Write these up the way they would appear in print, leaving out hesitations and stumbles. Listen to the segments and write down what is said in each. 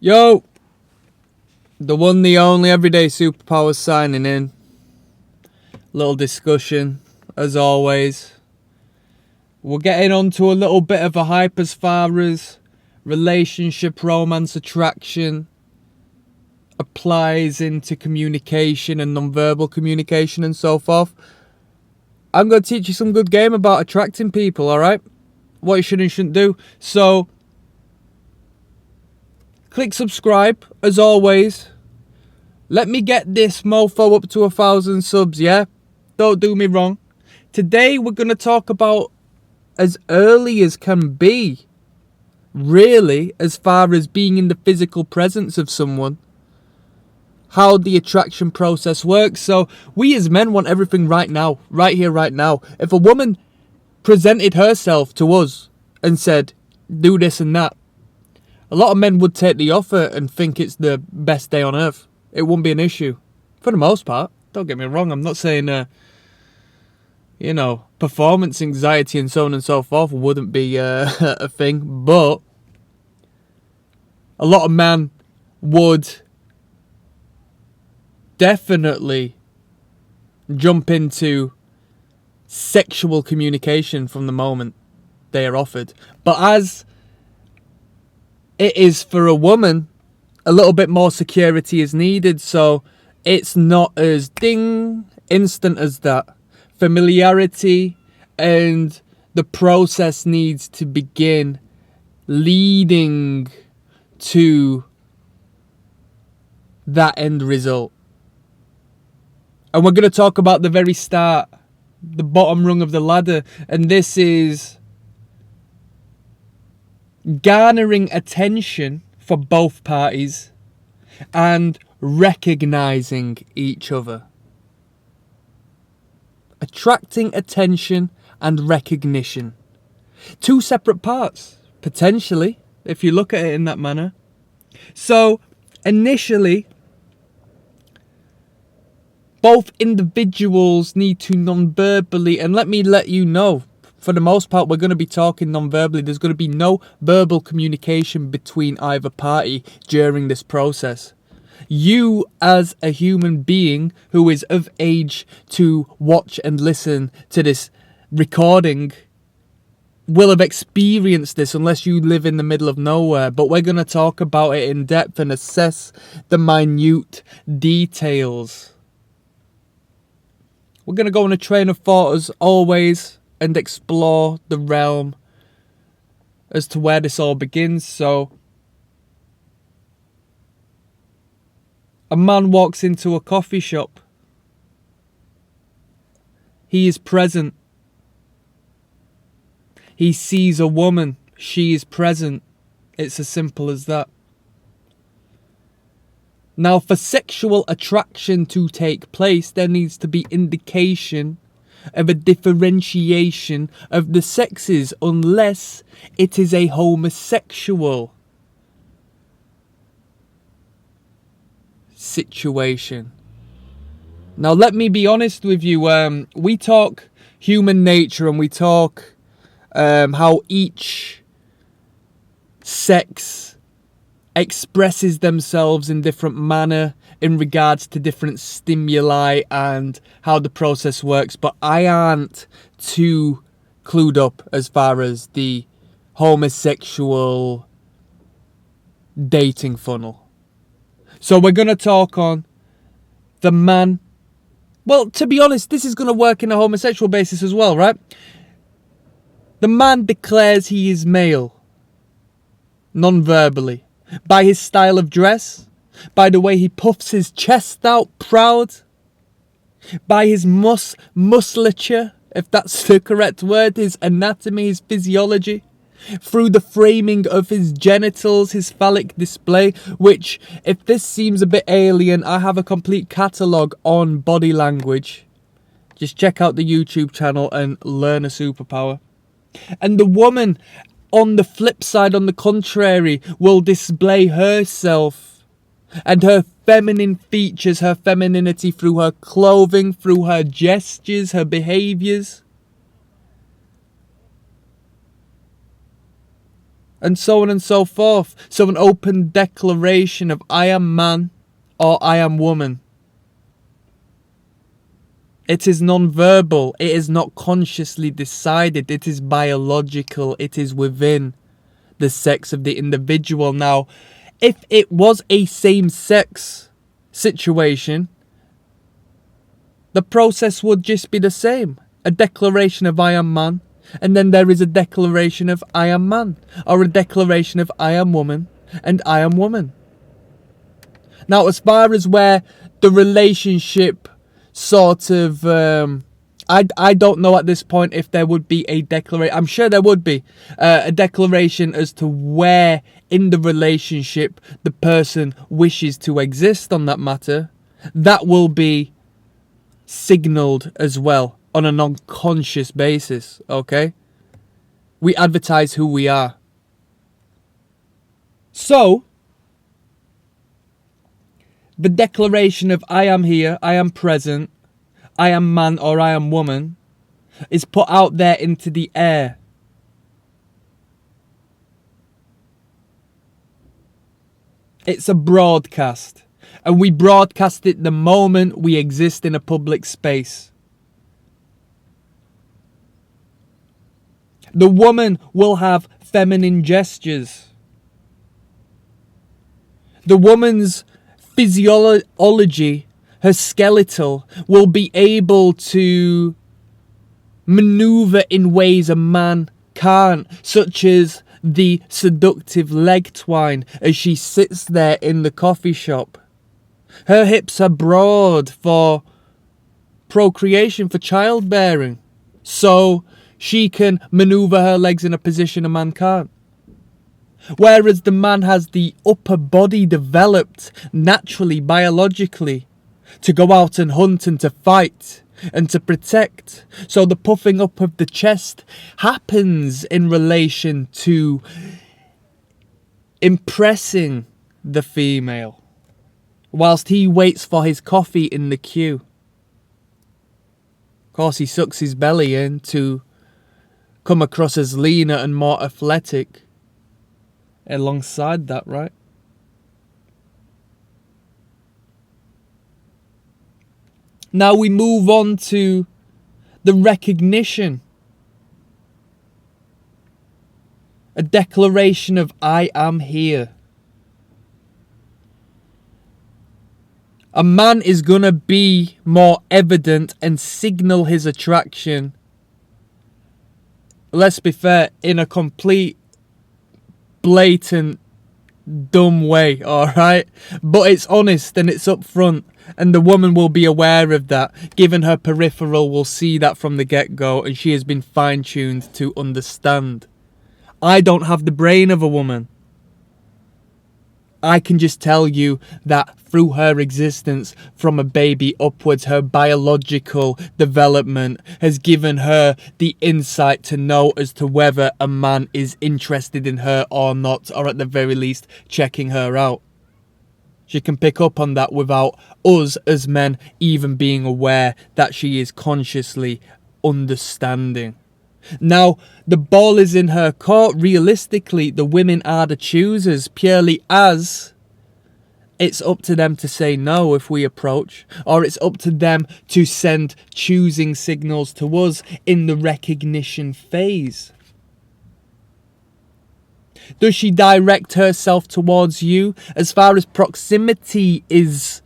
Yo, the one, the only, everyday Superpower signing in. Little discussion, as always. We're getting onto a little bit of a hype as far as relationship, romance, attraction applies into communication and non-verbal communication and so forth. I'm going to teach you some good game about attracting people, alright? What you should and shouldn't do. So, click subscribe, as always. Let me get this mofo up to 1,000 subs, yeah? Don't do me wrong. Today, we're going to talk about as early as can be, really, as far as being in the physical presence of someone, how the attraction process works. So, we as men want everything right now, right here, right now. If a woman presented herself to us and said, do this and that, a lot of men would take the offer and think it's the best day on earth. It wouldn't be an issue. For the most part. Don't get me wrong. I'm not saying, performance anxiety and so on and so forth wouldn't be a thing. But a lot of men would definitely jump into sexual communication from the moment they are offered. But as it is for a woman, a little bit more security is needed, so it's not as instant as that. Familiarity and the process needs to begin leading to that end result. And we're going to talk about the very start, the bottom rung of the ladder, and this is garnering attention for both parties and recognizing each other. Attracting attention and recognition. Two separate parts, potentially, if you look at it in that manner. So, initially, both individuals need to non-verbally, and let me let you know, for the most part, we're going to be talking non-verbally. There's going to be no verbal communication between either party during this process. You, as a human being who is of age to watch and listen to this recording, will have experienced this unless you live in the middle of nowhere. But we're going to talk about it in depth and assess the minute details. We're going to go on a train of thought as always and explore the realm as to where this all begins. So, a man walks into a coffee shop. He is present. He sees a woman. She is present. It's as simple as that. Now, for sexual attraction to take place, there needs to be indication of a differentiation of the sexes, unless it is a homosexual situation. Now, let me be honest with you. We talk human nature and we talk how each sex expresses themselves in different manner in regards to different stimuli and how the process works, but I aren't too clued up as far as the homosexual dating funnel. So we're going to talk on the man. Well, to be honest, this is going to work in a homosexual basis as well, right? The man declares he is male, non-verbally, by his style of dress, by the way he puffs his chest out proud, by his musculature, if that's the correct word, his anatomy, his physiology, through the framing of his genitals, his phallic display, which, if this seems a bit alien, I have a complete catalogue on body language. Just check out the YouTube channel and learn a superpower. And the woman, on the flip side, on the contrary, will display herself and her feminine features, her femininity through her clothing, through her gestures, her behaviours. and so on and so forth. So an open declaration of I am man or I am woman. It is non-verbal. It is not consciously decided. It is biological. It is within the sex of the individual. Now, if it was a same-sex situation, the process would just be the same. A declaration of I am man, and then there is a declaration of I am man, or a declaration of I am woman, and I am woman. Now, as far as where the relationship sort of, I don't know at this point if there would be a declaration. I'm sure there would be a declaration as to where in the relationship the person wishes to exist on that matter. That will be signalled as well on a non-conscious basis, okay? We advertise who we are. So, the declaration of I am here, I am present, I am man or I am woman is put out there into the air. It's a broadcast. And we broadcast it the moment we exist in a public space. The woman will have feminine gestures. The woman's physiology, her skeletal, will be able to maneuver in ways a man can't, such as the seductive leg twine as she sits there in the coffee shop. Her hips are broad for procreation, for childbearing, so she can maneuver her legs in a position a man can't. Whereas the man has the upper body developed naturally, biologically, to go out and hunt and to fight and to protect. So the puffing up of the chest happens in relation to impressing the female, whilst he waits for his coffee in the queue. Of course, he sucks his belly in to come across as leaner and more athletic alongside that, right? Now we move on to the recognition. A declaration of I am here. A man is gonna be more evident and signal his attraction, let's be fair, in a complete blatant dumb way, alright? But it's honest and it's upfront, and the woman will be aware of that. Given her peripheral will see that from the get-go, and she has been fine-tuned to understand. I don't have the brain of a woman. I can just tell you that through her existence, from a baby upwards, her biological development has given her the insight to know as to whether a man is interested in her or not, or at the very least checking her out. She can pick up on that without us as men even being aware that she is consciously understanding. Now, the ball is in her court. Realistically, the women are the choosers, purely as it's up to them to say no if we approach, or it's up to them to send choosing signals to us in the recognition phase. Does she direct herself towards you? As far as proximity is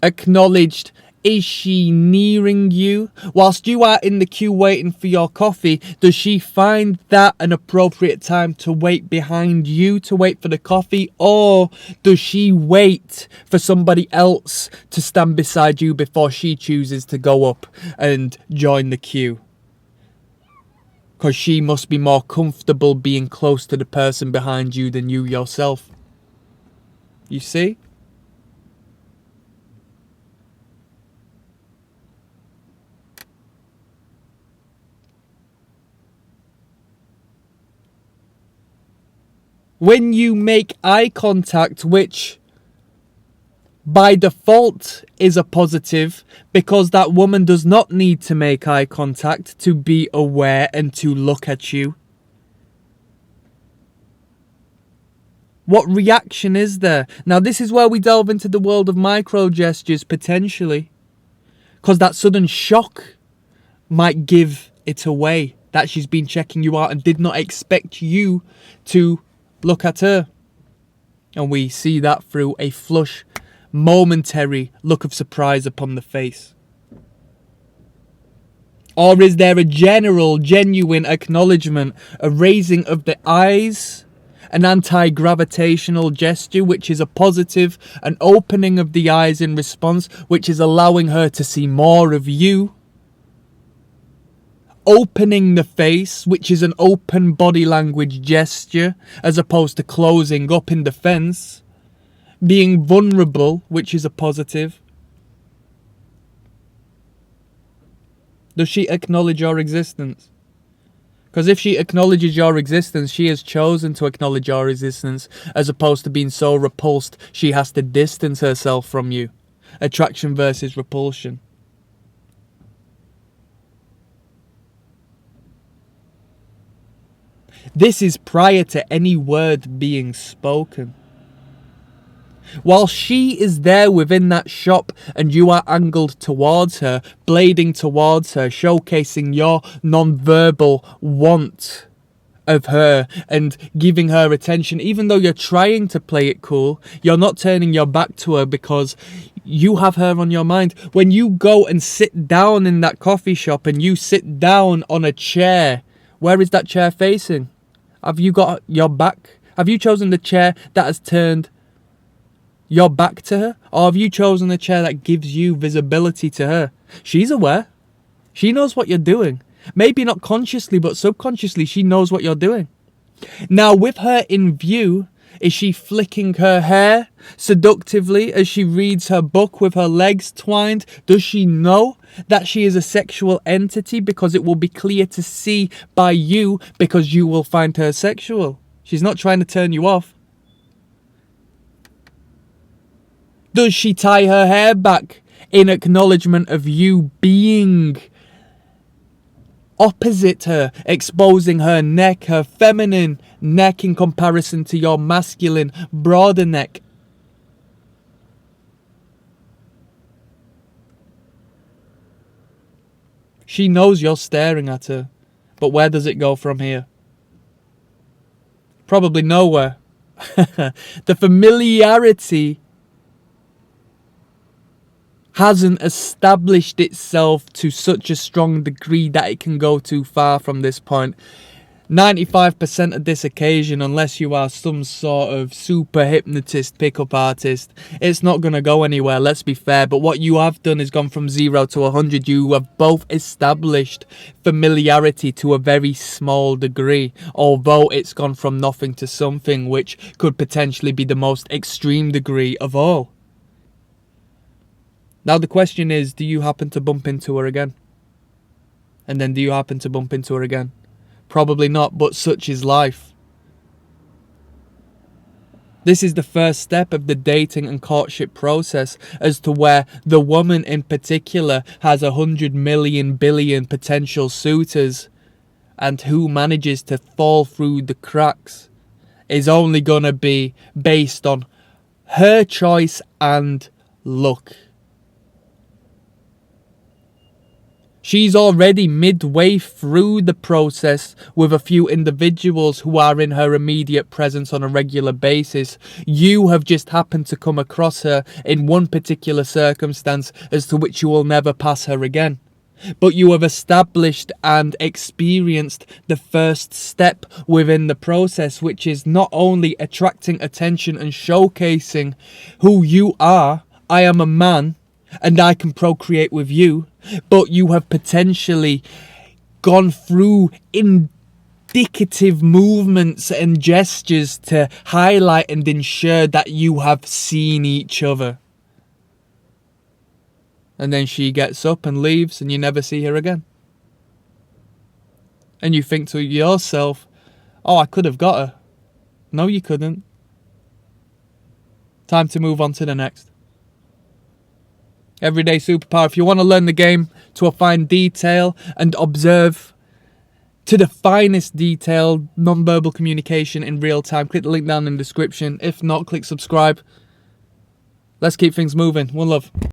acknowledged, is she nearing you? Whilst you are in the queue waiting for your coffee, does she find that an appropriate time to wait behind you to wait for the coffee? Or does she wait for somebody else to stand beside you before she chooses to go up and join the queue? Because she must be more comfortable being close to the person behind you than you yourself. You see? When you make eye contact, which by default is a positive, because that woman does not need to make eye contact to be aware and to look at you. What reaction is there? Now, this is where we delve into the world of micro gestures, potentially. Because that sudden shock might give it away that she's been checking you out and did not expect you to look at her. And we see that through a flush, momentary look of surprise upon the face. Or is there a general, genuine acknowledgement, a raising of the eyes, an anti-gravitational gesture, which is a positive, an opening of the eyes in response, which is allowing her to see more of you? Opening the face, which is an open body language gesture, as opposed to closing up in defense. Being vulnerable, which is a positive. Does she acknowledge your existence? Because if she acknowledges your existence, she has chosen to acknowledge your existence, as opposed to being so repulsed she has to distance herself from you. Attraction versus repulsion. This is prior to any word being spoken. While she is there within that shop and you are angled towards her, blading towards her, showcasing your non-verbal want of her and giving her attention, even though you're trying to play it cool, you're not turning your back to her because you have her on your mind. When you go and sit down in that coffee shop and you sit down on a chair, where is that chair facing? Have you got your back? Have you chosen the chair that has turned your back to her? Or have you chosen the chair that gives you visibility to her? She's aware. She knows what you're doing. Maybe not consciously, but subconsciously she knows what you're doing. Now, with her in view, is she flicking her hair seductively as she reads her book with her legs twined? Does she know that she is a sexual entity? Because it will be clear to see by you, because you will find her sexual. She's not trying to turn you off. Does she tie her hair back in acknowledgement of you being opposite her, exposing her neck, her feminine neck in comparison to your masculine, broader neck? She knows you're staring at her, but where does it go from here? Probably nowhere. The familiarity hasn't established itself to such a strong degree that it can go too far from this point. 95% of this occasion, unless you are some sort of super hypnotist pickup artist, it's not going to go anywhere, let's be fair. But what you have done is gone from 0 to 100. You have both established familiarity to a very small degree, although it's gone from nothing to something, which could potentially be the most extreme degree of all. Now the question is, do you happen to bump into her again? And then do you happen to bump into her again? Probably not, but such is life. This is the first step of the dating and courtship process, as to where the woman in particular has 100 million billion potential suitors, and who manages to fall through the cracks is only going to be based on her choice and luck. She's already midway through the process with a few individuals who are in her immediate presence on a regular basis. You have just happened to come across her in one particular circumstance as to which you will never pass her again. But you have established and experienced the first step within the process, which is not only attracting attention and showcasing who you are. I am a man and I can procreate with you. But you have potentially gone through indicative movements and gestures to highlight and ensure that you have seen each other. And then she gets up and leaves and you never see her again. And you think to yourself, oh, I could have got her. No, you couldn't. Time to move on to the next. Everyday Superpower. If you want to learn the game to a fine detail and observe to the finest detail, non-verbal communication in real time. Click the link down in the description. If not, click subscribe. Let's keep things moving. One love.